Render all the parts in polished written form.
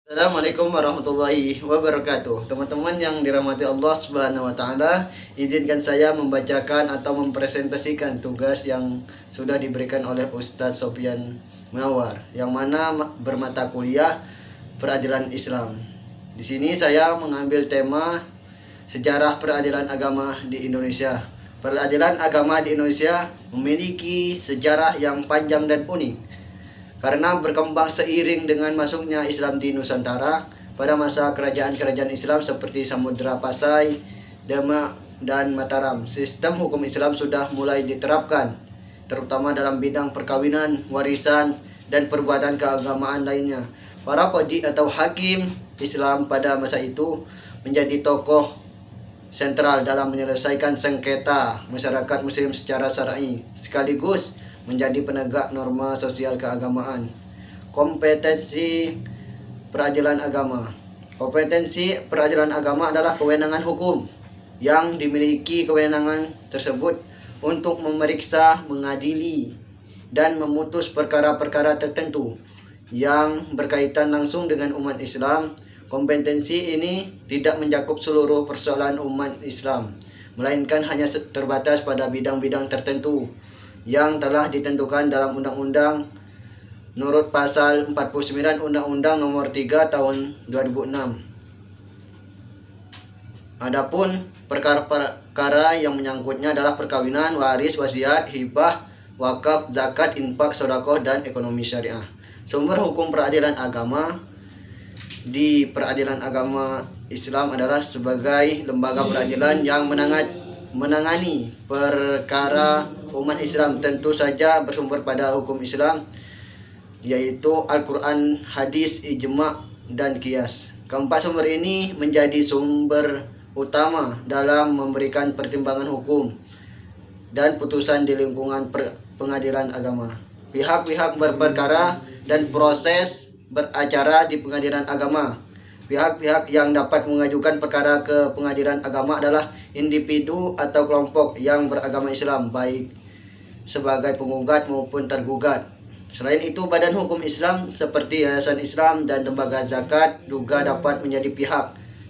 Assalamualaikum warahmatullahi wabarakatuh. Teman-teman yang dirahmati Allah Subhanahu wa taala, izinkan saya membacakan atau mempresentasikan tugas yang sudah diberikan oleh Ustadz Sofyan Munawar yang mana bermata kuliah peradilan Islam. Di sini saya mengambil tema sejarah peradilan agama di Indonesia. Peradilan agama di Indonesia memiliki sejarah yang panjang dan unik karena berkembang seiring dengan masuknya Islam di Nusantara pada masa kerajaan-kerajaan Islam seperti Samudra Pasai, Demak, dan Mataram. Sistem hukum Islam sudah mulai diterapkan, terutama dalam bidang perkawinan, warisan, dan perbuatan keagamaan lainnya. Para qadhi atau hakim Islam pada masa itu menjadi tokoh sentral dalam menyelesaikan sengketa masyarakat muslim secara syar'i, sekaligus menjadi penegak norma sosial keagamaan. Kompetensi peradilan agama. Kompetensi peradilan agama adalah kewenangan hukum yang dimiliki kewenangan tersebut untuk memeriksa, mengadili, dan memutus perkara-perkara tertentu yang berkaitan langsung dengan umat Islam. Kompetensi ini tidak mencakup seluruh persoalan umat Islam, melainkan hanya terbatas pada bidang-bidang tertentu yang telah ditentukan dalam undang-undang menurut pasal 49 Undang-Undang Nomor 3 Tahun 2006. Adapun perkara-perkara yang menyangkutnya adalah perkawinan, waris, wasiat, hibah, wakaf, zakat, infak, sedekah, dan ekonomi syariah. Sumber hukum peradilan agama di peradilan agama Islam adalah sebagai lembaga peradilan yang menangani perkara umat Islam, tentu saja bersumber pada hukum Islam, yaitu Al-Quran, hadis, ijma', dan qiyas. Keempat sumber ini menjadi sumber utama dalam memberikan pertimbangan hukum dan putusan di lingkungan pengadilan agama. Pihak-pihak berperkara dan proses beracara di pengadilan agama. Pihak-pihak yang dapat mengajukan perkara ke pengadilan agama adalah individu atau kelompok yang beragama Islam, baik sebagai penggugat maupun tergugat. Selain itu, badan hukum Islam seperti Yayasan Islam dan lembaga zakat juga dapat menjadi pihak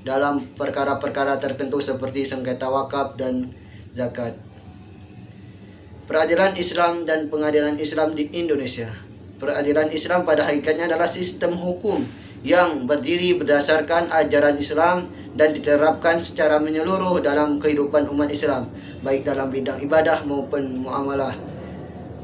dalam perkara-perkara tertentu seperti sengketa wakaf dan zakat. Peradilan Islam dan pengadilan Islam di Indonesia. Peradilan Islam pada hakikatnya adalah sistem hukum yang berdiri berdasarkan ajaran Islam dan diterapkan secara menyeluruh dalam kehidupan umat Islam, baik dalam bidang ibadah maupun muamalah.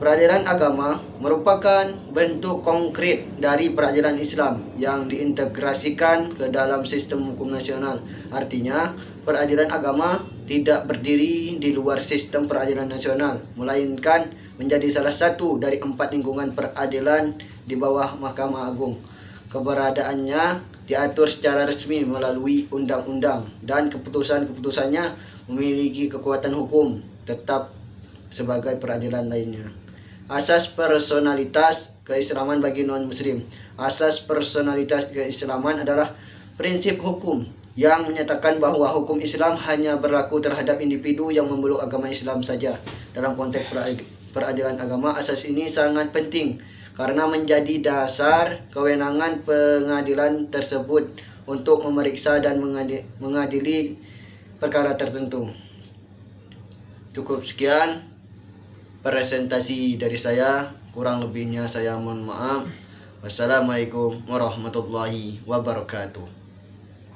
Peradilan agama merupakan bentuk konkret dari peradilan Islam yang diintegrasikan ke dalam sistem hukum nasional. Artinya, peradilan agama tidak berdiri di luar sistem peradilan nasional, melainkan menjadi salah satu dari 4 lingkungan peradilan di bawah Mahkamah Agung. Keberadaannya diatur secara resmi melalui undang-undang dan keputusan-keputusannya memiliki kekuatan hukum tetap sebagai peradilan lainnya. Asas personalitas keislaman bagi non-muslim. Asas personalitas keislaman adalah prinsip hukum yang menyatakan bahwa hukum Islam hanya berlaku terhadap individu yang memeluk agama Islam saja. Dalam konteks peradilan agama, asas ini sangat penting karena menjadi dasar kewenangan pengadilan tersebut untuk memeriksa dan mengadili perkara tertentu. Cukup sekian presentasi dari saya, kurang lebihnya saya mohon maaf. Wassalamualaikum warahmatullahi wabarakatuh.